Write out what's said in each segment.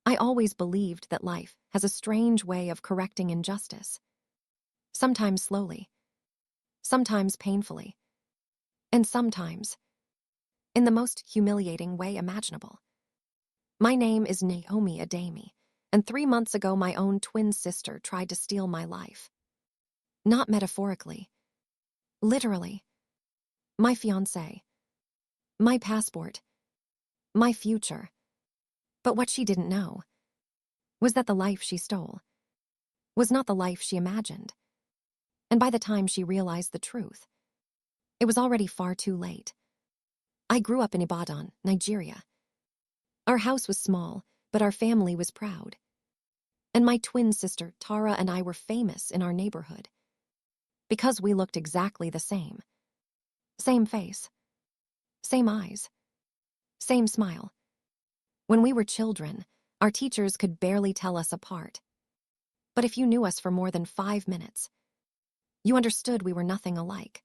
I always believed that life has a strange way of correcting injustice, sometimes slowly, sometimes painfully, and sometimes in the most humiliating way imaginable. My name is Naomi Ademi, and 3 months ago my own twin sister tried to steal my life. Not metaphorically, literally. My fiancé, my passport, my future. But what she didn't know was that the life she stole was not the life she imagined. And by the time she realized the truth, it was already far too late. I grew up in Ibadan, Nigeria. Our house was small, but our family was proud. And my twin sister, Tara, and I were famous in our neighborhood because we looked exactly the same. Same face, same eyes, same smile. When we were children, our teachers could barely tell us apart. But if you knew us for more than 5 minutes, you understood we were nothing alike.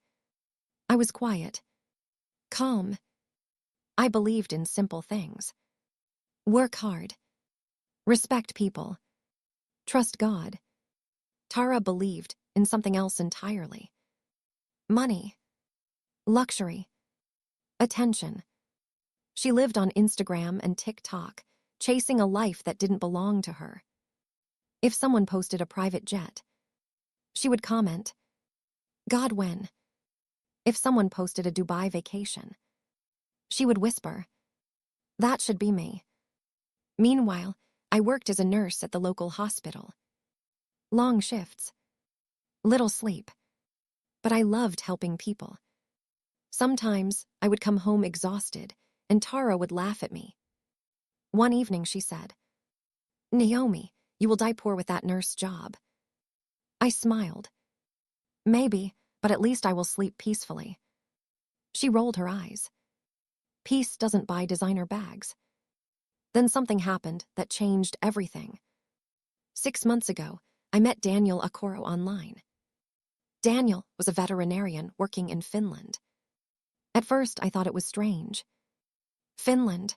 I was quiet, calm. I believed in simple things. Work hard, respect people, trust God. Tara believed in something else entirely. Money, luxury, attention. She lived on Instagram and TikTok, chasing a life that didn't belong to her. If someone posted a private jet, she would comment, "God, when?" If someone posted a Dubai vacation, she would whisper, "That should be me." Meanwhile, I worked as a nurse at the local hospital. Long shifts, little sleep, but I loved helping people. Sometimes I would come home exhausted, and Tara would laugh at me. One evening she said, "Naomi, you will die poor with that nurse job." I smiled. "Maybe, but at least I will sleep peacefully." She rolled her eyes. "Peace doesn't buy designer bags." Then something happened that changed everything. 6 months ago, I met Daniel Akoro online. Daniel was a veterinarian working in Finland. At first, I thought it was strange. Finland.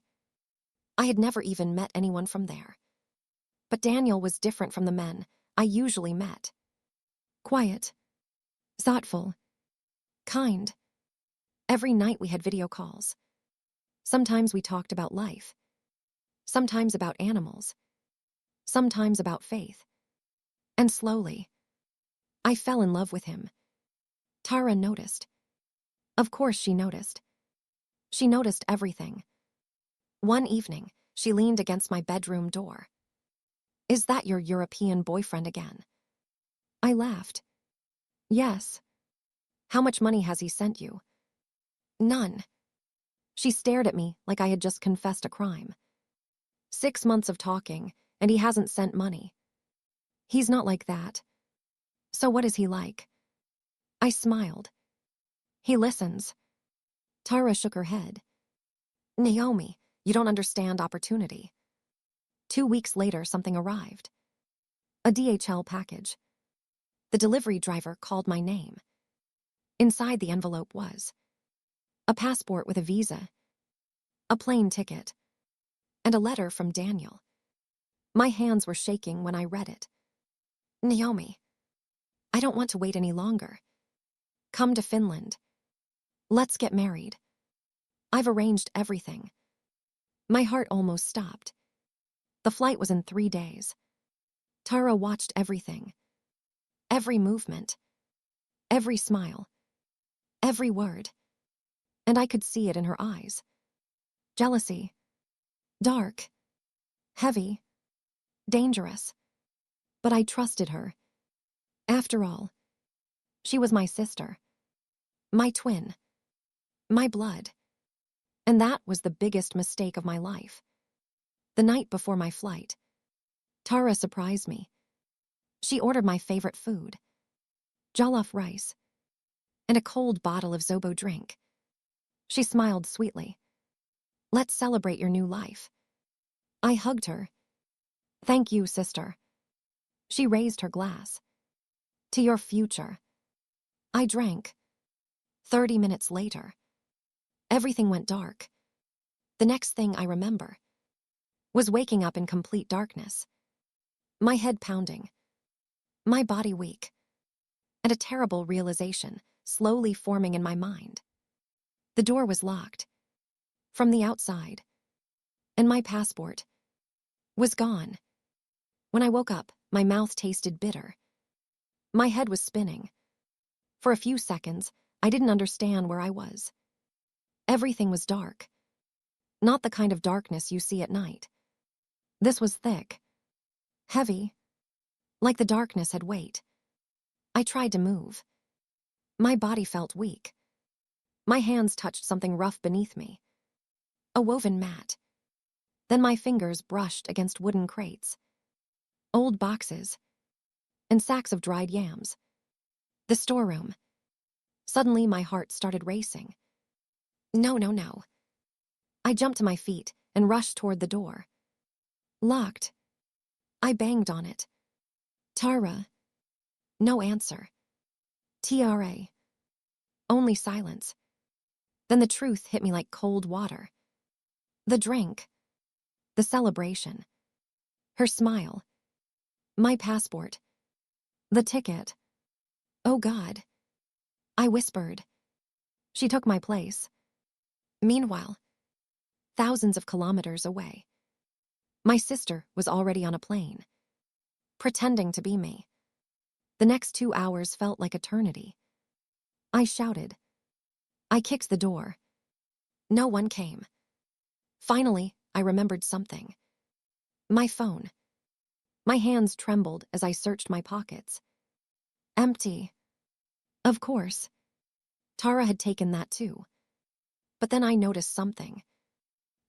I had never even met anyone from there. But Daniel was different from the men I usually met. Quiet, thoughtful, kind. Every night we had video calls. Sometimes we talked about life. Sometimes about animals. Sometimes about faith. And slowly, I fell in love with him. Tara noticed. Of course she noticed. She noticed everything. One evening, she leaned against my bedroom door. "Is that your European boyfriend again?" I laughed. "Yes." "How much money has he sent you?" "None." She stared at me like I had just confessed a crime. 6 months of talking, and he hasn't sent money. He's not like that. So what is he like? I smiled. He listens. Tara shook her head. "Naomi, you don't understand opportunity." 2 weeks later, something arrived. A DHL package. The delivery driver called my name. Inside the envelope was a passport with a visa, a plane ticket, and a letter from Daniel. My hands were shaking when I read it. "Naomi, I don't want to wait any longer. Come to Finland. Let's get married. I've arranged everything." My heart almost stopped. The flight was in 3 days. Tara watched everything. Every movement. Every smile. Every word. And I could see it in her eyes. Jealousy. Dark. Heavy. Dangerous. But I trusted her. After all, she was my sister. My twin. My blood. And that was the biggest mistake of my life. The night before my flight, Tara surprised me. She ordered my favorite food, jollof rice, and a cold bottle of Zobo drink. She smiled sweetly. "Let's celebrate your new life." I hugged her. "Thank you, sister." She raised her glass. "To your future." I drank. 30 minutes later, everything went dark. The next thing I remember Was waking up in complete darkness. My head pounding, my body weak, and a terrible realization slowly forming in my mind. The door was locked from the outside, and my passport was gone. When I woke up, my mouth tasted bitter. My head was spinning. For a few seconds, I didn't understand where I was. Everything was dark. Not the kind of darkness you see at night. This was thick, heavy, like the darkness had weight. I tried to move. My body felt weak. My hands touched something rough beneath me. A woven mat. Then my fingers brushed against wooden crates, old boxes, and sacks of dried yams. The storeroom. Suddenly my heart started racing. No, no, no. I jumped to my feet and rushed toward the door. Locked. I banged on it. Tara. No answer. TRA. Only silence. Then the truth hit me like cold water. The drink. The celebration. Her smile. My passport. The ticket. Oh God. I whispered. She took my place. Meanwhile, thousands of kilometers away, my sister was already on a plane, pretending to be me. The next 2 hours felt like eternity. I shouted. I kicked the door. No one came. Finally, I remembered something. My phone. My hands trembled as I searched my pockets. Empty. Of course. Tara had taken that too. But then I noticed something.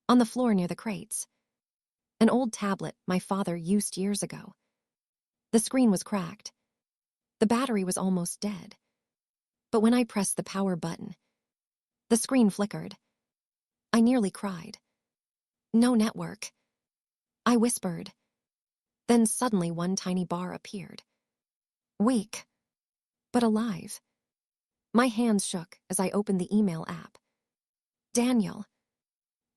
On the floor near the crates. An old tablet my father used years ago. The screen was cracked. The battery was almost dead. But when I pressed the power button, the screen flickered. I nearly cried. No network. I whispered. Then suddenly one tiny bar appeared. Weak, but alive. My hands shook as I opened the email app. Daniel.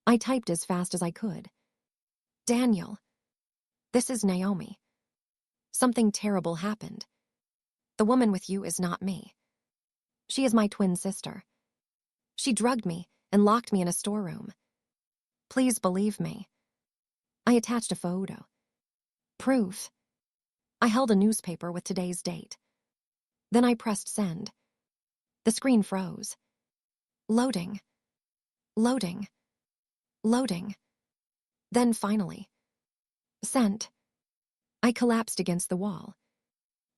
I typed as fast as I could. Daniel. This is Naomi. Something terrible happened. The woman with you is not me. She is my twin sister. She drugged me and locked me in a storeroom. Please believe me. I attached a photo. Proof. I held a newspaper with today's date. Then I pressed send. The screen froze. Loading. Loading. Loading. Then finally. Sent. I collapsed against the wall,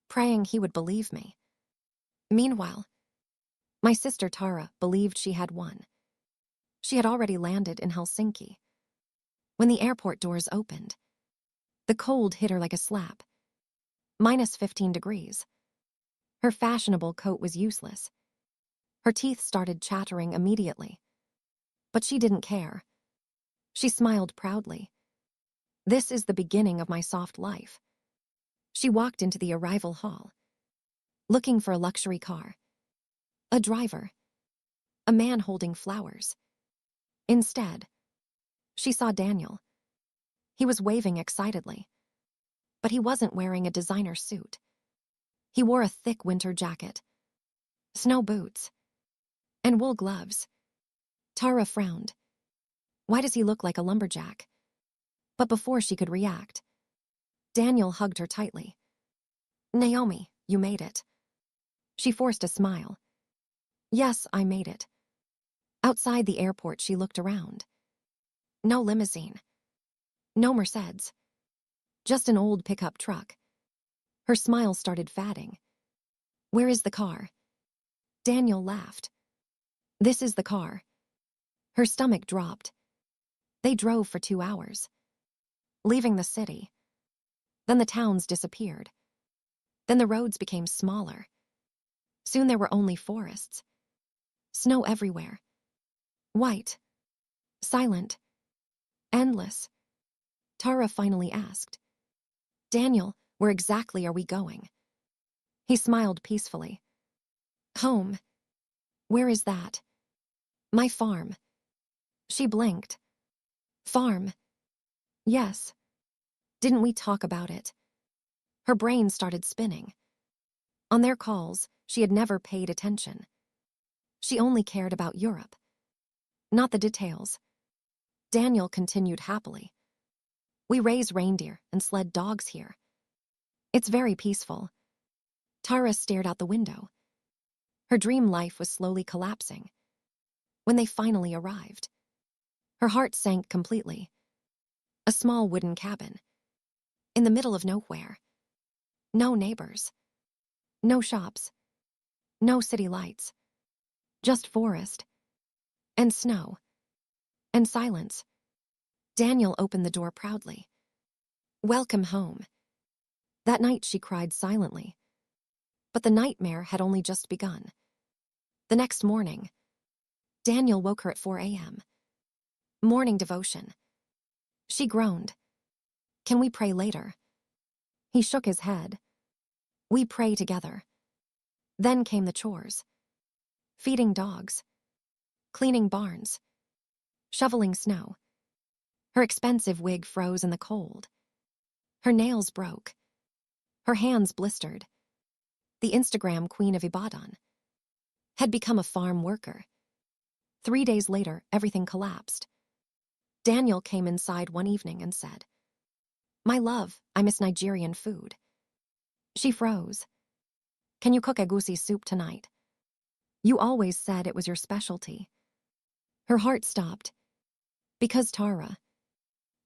praying he would believe me. Meanwhile, my sister Tara believed she had won. She had already landed in Helsinki. When the airport doors opened, the cold hit her like a slap. -15 degrees. Her fashionable coat was useless. Her teeth started chattering immediately. But she didn't care. She smiled proudly. This is the beginning of my soft life. She walked into the arrival hall, looking for a luxury car, a driver, a man holding flowers. Instead, she saw Daniel. He was waving excitedly, but he wasn't wearing a designer suit. He wore a thick winter jacket, snow boots, and wool gloves. Tara frowned. Why does he look like a lumberjack? But before she could react, Daniel hugged her tightly. Naomi, you made it. She forced a smile. Yes, I made it. Outside the airport, she looked around. No limousine. No Mercedes. Just an old pickup truck. Her smile started fading. Where is the car? Daniel laughed. This is the car. Her stomach dropped. They drove for 2 hours, leaving the city. Then the towns disappeared. Then the roads became smaller. Soon there were only forests. Snow everywhere. White. Silent. Endless. Tara finally asked, Daniel, where exactly are we going? He smiled peacefully. Home. Where is that? My farm. She blinked. Farm. Yes. Didn't we talk about it? Her brain started spinning. On their calls, she had never paid attention. She only cared about Europe, not the details. Daniel continued happily. We raise reindeer and sled dogs here. It's very peaceful. Tara stared out the window. Her dream life was slowly collapsing. When they finally arrived, her heart sank completely. A small wooden cabin. In the middle of nowhere. No neighbors. No shops. No city lights. Just forest. And snow. And silence. Daniel opened the door proudly. Welcome home. That night she cried silently. But the nightmare had only just begun. The next morning, Daniel woke her at 4 a.m. Morning devotion. She groaned. Can we pray later? He shook his head. We pray together. Then came the chores. Feeding dogs. Cleaning barns. Shoveling snow. Her expensive wig froze in the cold. Her nails broke. Her hands blistered. The Instagram queen of Ibadan had become a farm worker. 3 days later, everything collapsed. Daniel came inside one evening and said, My love, I miss Nigerian food. She froze. Can you cook egusi soup tonight? You always said it was your specialty. Her heart stopped. Because Tara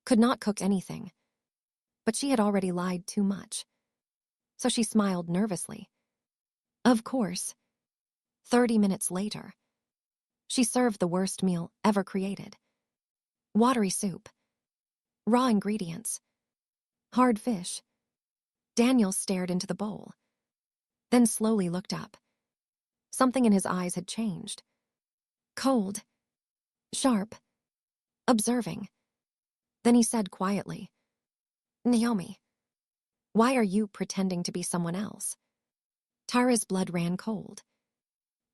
could not cook anything. But she had already lied too much. So she smiled nervously. Of course. 30 minutes later, she served the worst meal ever created. Watery soup. Raw ingredients. Hard fish. Daniel stared into the bowl. Then slowly looked up. Something in his eyes had changed. Cold. Sharp. Observing. Then he said quietly, Naomi, why are you pretending to be someone else? Tara's blood ran cold.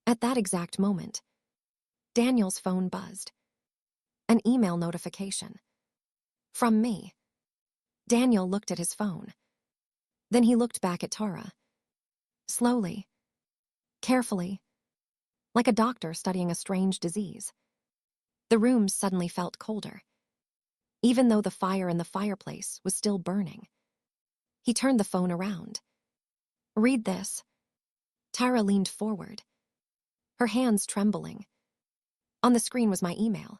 At that exact moment, Daniel's phone buzzed. An email notification. From me. Daniel looked at his phone. Then he looked back at Tara. Slowly. Carefully. Like a doctor studying a strange disease. The room suddenly felt colder. Even though the fire in the fireplace was still burning. He turned the phone around. Read this. Tara leaned forward. Her hands trembling. On the screen was my email.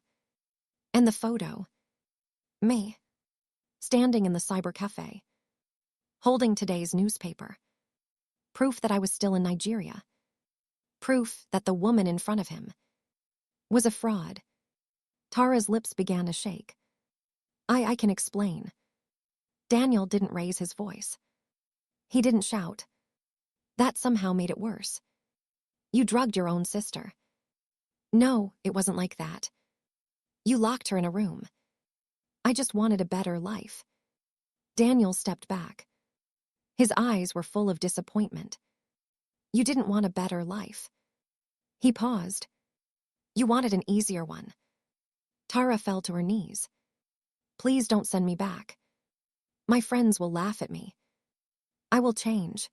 And the photo. Me. Standing in the cyber cafe. Holding today's newspaper. Proof that I was still in Nigeria. Proof that the woman in front of him was a fraud. Tara's lips began to shake. I can explain. Daniel didn't raise his voice. He didn't shout. That somehow made it worse. You drugged your own sister. No, it wasn't like that. You locked her in a room. I just wanted a better life. Daniel stepped back. His eyes were full of disappointment. You didn't want a better life. He paused. You wanted an easier one. Tara fell to her knees. Please don't send me back. My friends will laugh at me. I will change.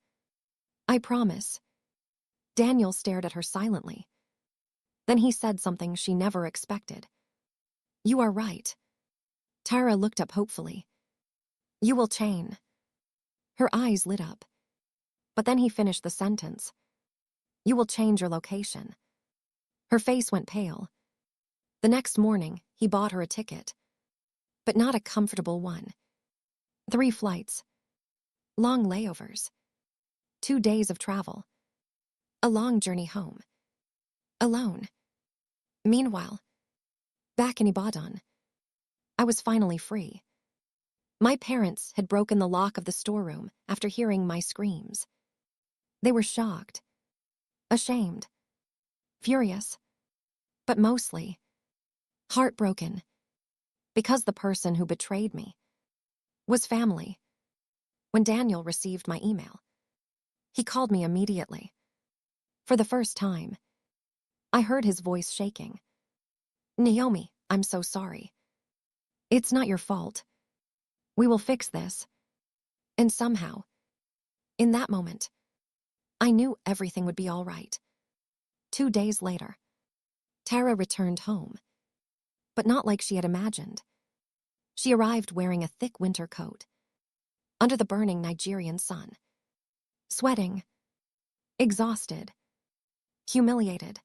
I promise. Daniel stared at her silently. Then he said something she never expected. You are right. Tara looked up hopefully. You will change. Her eyes lit up. But then he finished the sentence. You will change your location. Her face went pale. The next morning, he bought her a ticket. But not a comfortable one. 3 flights. Long layovers. 2 days of travel. A long journey home. Alone. Meanwhile, back in Ibadan, I was finally free. My parents had broken the lock of the storeroom after hearing my screams. They were shocked, ashamed, furious, but mostly heartbroken, because the person who betrayed me was family. When Daniel received my email, he called me immediately. For the first time, I heard his voice shaking. Naomi, I'm so sorry. It's not your fault. We will fix this. And somehow, in that moment, I knew everything would be all right. 2 days later, Tara returned home, but not like she had imagined. She arrived wearing a thick winter coat, under the burning Nigerian sun, sweating, exhausted, humiliated.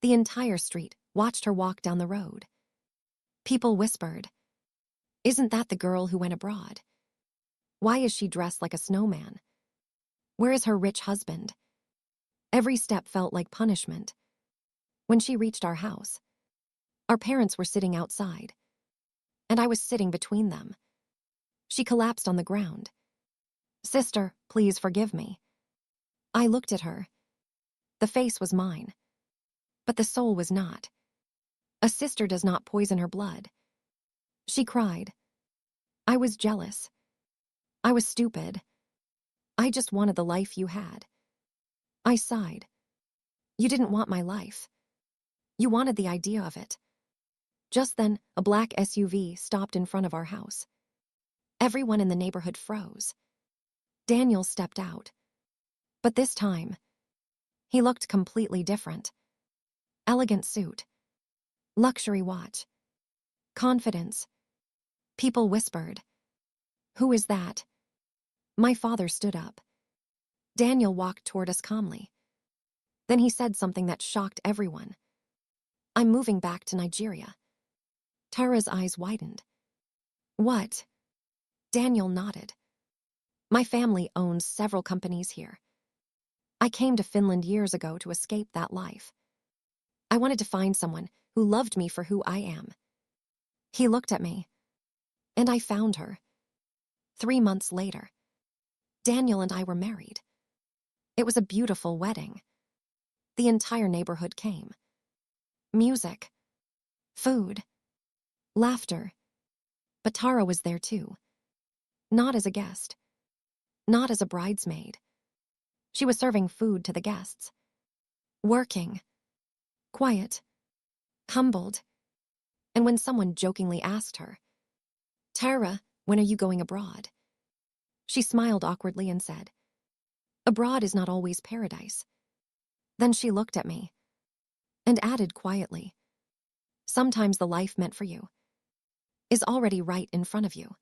The entire street watched her walk down the road. People whispered, "Isn't that the girl who went abroad? Why is she dressed like a snowman? Where is her rich husband?" Every step felt like punishment. When she reached our house, our parents were sitting outside, and I was sitting between them. She collapsed on the ground. "Sister, please forgive me." I looked at her. The face was mine, but the soul was not. A sister does not poison her blood. She cried. "I was jealous. I was stupid. I just wanted the life you had." I sighed. "You didn't want my life. You wanted the idea of it." Just then, a black SUV stopped in front of our house. Everyone in the neighborhood froze. Daniel stepped out. But this time, he looked completely different. Elegant suit, luxury watch, confidence. People whispered, "Who is that?" My father stood up. Daniel walked toward us calmly. Then he said something that shocked everyone. "I'm moving back to Nigeria." Tara's eyes widened. "What?" Daniel nodded. "My family owns several companies here. I came to Finland years ago to escape that life. I wanted to find someone who loved me for who I am." He looked at me, and I found her. 3 months later, Daniel and I were married. It was a beautiful wedding. The entire neighborhood came. Music, food, laughter. But Tara was there too. Not as a guest, not as a bridesmaid. She was serving food to the guests. Working, quiet, humbled. And when someone jokingly asked her, "Tara, when are you going abroad?" she smiled awkwardly and said, "Abroad is not always paradise." Then she looked at me and added quietly, "Sometimes the life meant for you is already right in front of you."